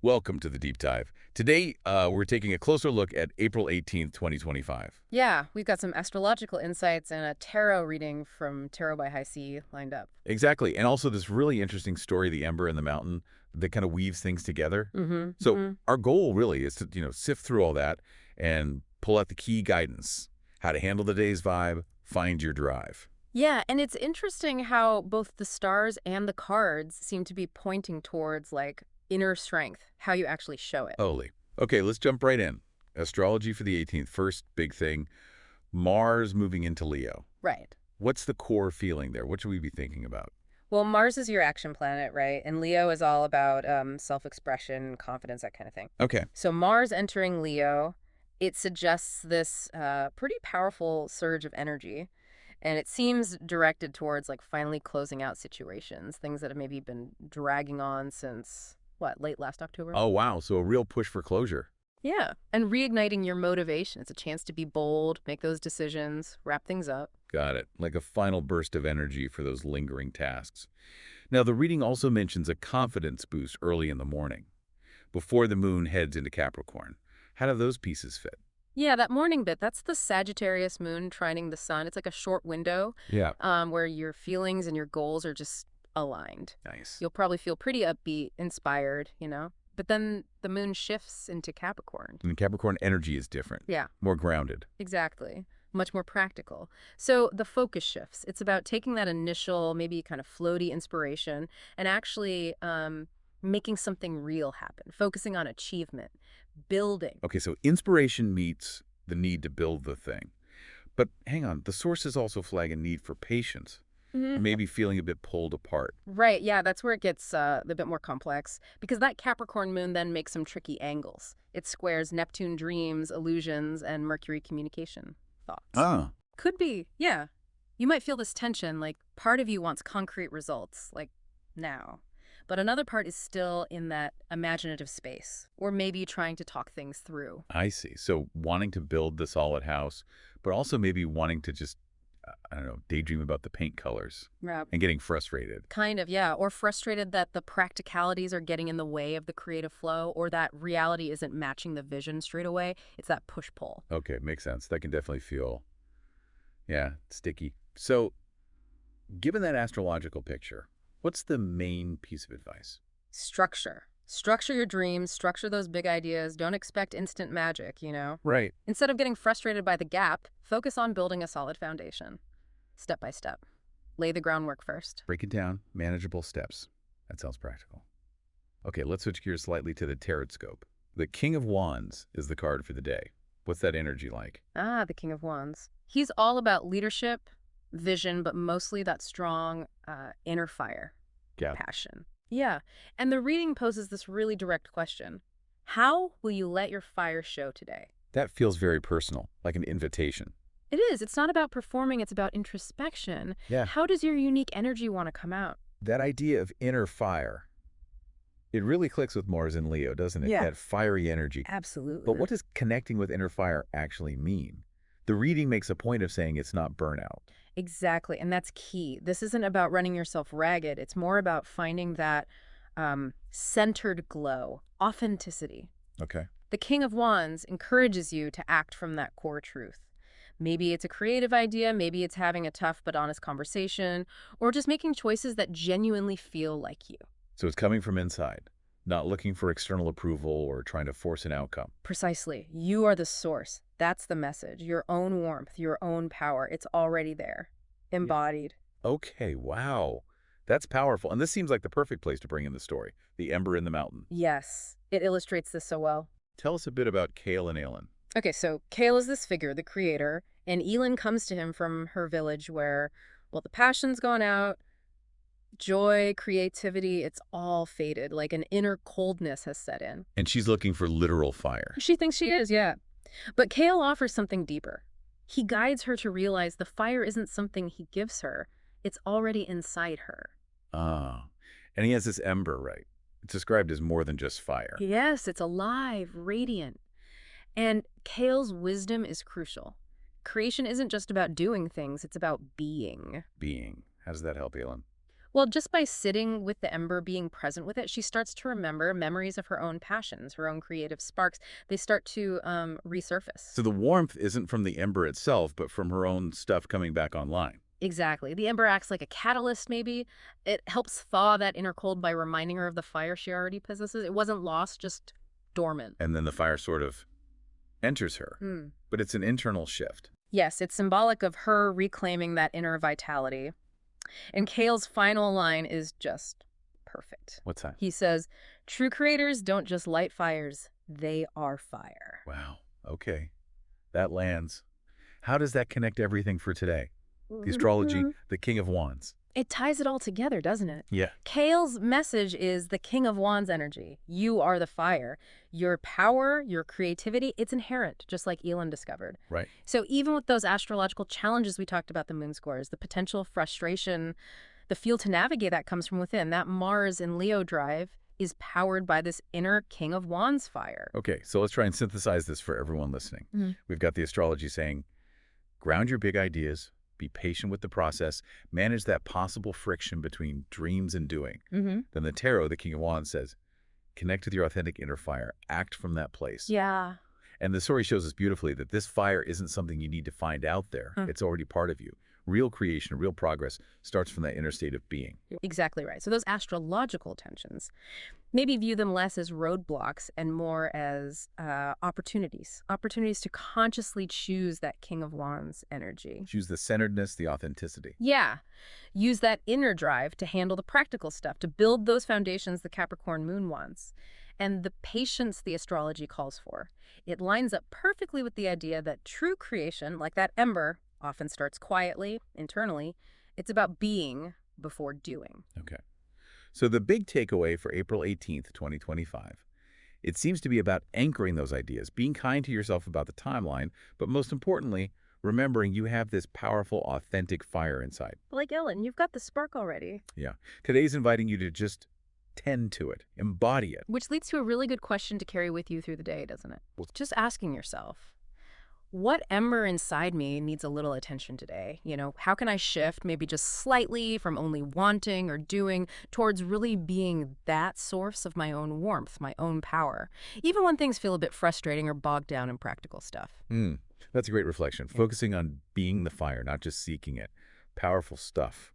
Welcome to the deep dive. Today, we're taking a closer look at April 18th, 2025. Yeah, we've got some astrological insights and a tarot reading from Tarot by High C lined up. Exactly. And also this really interesting story, The Ember and the Mountain, that kind of weaves things together. So Mm-hmm. our goal really is to, sift through all that and pull out the key guidance, how to handle the day's vibe, find your drive. Yeah, and it's interesting how both the stars and the cards seem to be pointing towards like inner strength, how you actually show it. Holy. Okay, let's jump right in. Astrology for the 18th. First big thing, Mars moving into Leo. Right. What's the core feeling there? What should we be thinking about? Well, Mars is your action planet, right? And Leo is all about self-expression, confidence, that kind of thing. Okay. So Mars entering Leo, it suggests this pretty powerful surge of energy. And it seems directed towards like finally closing out situations, things that have maybe been dragging on since, what, late last October? Oh, wow. So a real push for closure. Yeah. And reigniting your motivation. It's a chance to be bold, make those decisions, wrap things up. Got it. Like a final burst of energy for those lingering tasks. Now, the reading also mentions a confidence boost early in the morning, before the moon heads into Capricorn. How do those pieces fit? Yeah, that morning bit, that's the Sagittarius moon trining the sun. It's like a short window Yeah. where your feelings and your goals are just aligned. Nice. You'll probably feel pretty upbeat, inspired, But then the moon shifts into Capricorn. And Capricorn energy is different, Yeah, more grounded. exactly. Much more practical. So the focus shifts. It's about taking that initial, maybe kind of floaty inspiration and actually making something real happen, focusing on achievement, building. Okay, so inspiration meets the need to build the thing. But hang on, the sources also flag a need for patience, Mhm. maybe feeling a bit pulled apart. Right, yeah, that's where it gets a bit more complex because that Capricorn moon then makes some tricky angles. It squares Neptune dreams, illusions, and Mercury communication thoughts. Ah. Could be, yeah. You might feel this tension, like part of you wants concrete results, like now. But another part is still in that imaginative space, or maybe trying to talk things through. I see. So wanting to build the solid house, but also maybe wanting to just, I don't know, daydream about the paint colors Yeah. and getting frustrated. Kind of, yeah. Or frustrated that the practicalities are getting in the way of the creative flow, or that reality isn't matching the vision straight away. It's that push-pull. Okay, makes sense. That can definitely feel, yeah, sticky. So given that astrological picture, what's the main piece of advice? Structure. Structure your dreams, structure those big ideas. Don't expect instant magic. Right. Instead of getting frustrated by the gap, focus on building a solid foundation, step by step. Lay the groundwork first. Break it down, manageable steps. That sounds practical. Okay, let's switch gears slightly to the TarotScope. The King of Wands is the card for the day. What's that energy like? Ah, the King of Wands. He's all about leadership, vision, but mostly that strong inner fire, Yeah. passion. Yeah, and the reading poses this really direct question. How will you let your fire show today? That feels very personal, like an invitation. It is. It's not about performing, it's about introspection. Yeah. How does your unique energy want to come out? That idea of inner fire, it really clicks with Mars and Leo, doesn't it? Yeah. That fiery energy. Absolutely. But what does connecting with inner fire actually mean? The reading makes a point of saying it's not burnout. Exactly, and that's key. This isn't about running yourself ragged. It's more about finding that centered glow, authenticity. Okay. The King of Wands encourages you to act from that core truth. Maybe it's a creative idea, maybe it's having a tough but honest conversation, or just making choices that genuinely feel like you. So it's coming from inside, not looking for external approval or trying to force an outcome. Precisely. You are the source. That's the message. Your own warmth, your own power. It's already there. Embodied. Okay, wow. That's powerful. And this seems like the perfect place to bring in the story, the Ember in the Mountain. Yes, it illustrates this so well. Tell us a bit about Kale and Aelin. Okay, so Kale is this figure, the creator, and Elin comes to him from her village where, well, the passion's gone out, joy, creativity, it's all faded, like an inner coldness has set in. And she's looking for literal fire. She thinks she is, yeah. But Kale offers something deeper. He guides her to realize the fire isn't something he gives her, it's already inside her. Ah, and he has this ember, right? It's described as more than just fire. Yes, it's alive, radiant. And Kale's wisdom is crucial. Creation isn't just about doing things, it's about being. Being. How does that help, Aelin? Well, just by sitting with the ember, being present with it, she starts to remember memories of her own passions, her own creative sparks. They start to resurface. So the warmth isn't from the ember itself, but from her own stuff coming back online. Exactly. The ember acts like a catalyst, maybe. It helps thaw that inner cold by reminding her of the fire she already possesses. It wasn't lost, just dormant. And then the fire sort of enters her. Hmm. But it's an internal shift. Yes, it's symbolic of her reclaiming that inner vitality. And Kale's final line is just perfect. What's that? He says, "True creators don't just light fires, they are fire." Wow. Okay. That lands. How does that connect everything for today? The astrology, the King of Wands. It ties it all together, doesn't it? Yeah. Kale's message is the King of Wands energy. You are the fire. Your power, your creativity, it's inherent, just like Elon discovered. Right. So even with those astrological challenges we talked about, the moon scores, the potential frustration, the field to navigate that comes from within. That Mars in Leo drive is powered by this inner King of Wands fire. Okay, so let's try and synthesize this for everyone listening. We've got the astrology saying, ground your big ideas, be patient with the process, manage that possible friction between dreams and doing. Then the tarot, the King of Wands, says, connect with your authentic inner fire, act from that place. Yeah. And the story shows us beautifully that this fire isn't something you need to find out there. It's already part of you. Real creation, real progress starts from that inner state of being. Exactly right. So those astrological tensions, maybe view them less as roadblocks and more as opportunities. Opportunities to consciously choose that King of Wands energy. Choose the centeredness, the authenticity. Yeah. Use that inner drive to handle the practical stuff, to build those foundations the Capricorn moon wants. And the patience the astrology calls for. It lines up perfectly with the idea that true creation, like that ember, often starts quietly, internally. It's about being before doing. Okay. So the big takeaway for April 18th, 2025, it seems to be about anchoring those ideas, being kind to yourself about the timeline, but most importantly, remembering you have this powerful, authentic fire inside. Like Ellen, you've got the spark already. Yeah. Today's inviting you to just tend to it, embody it. Which leads to a really good question to carry with you through the day, doesn't it? Well- Just asking yourself, what ember inside me needs a little attention today? You know, how can I shift maybe just slightly from only wanting or doing towards really being that source of my own warmth, my own power, even when things feel a bit frustrating or bogged down in practical stuff? That's a great reflection. Focusing on being the fire, not just seeking it. Powerful stuff.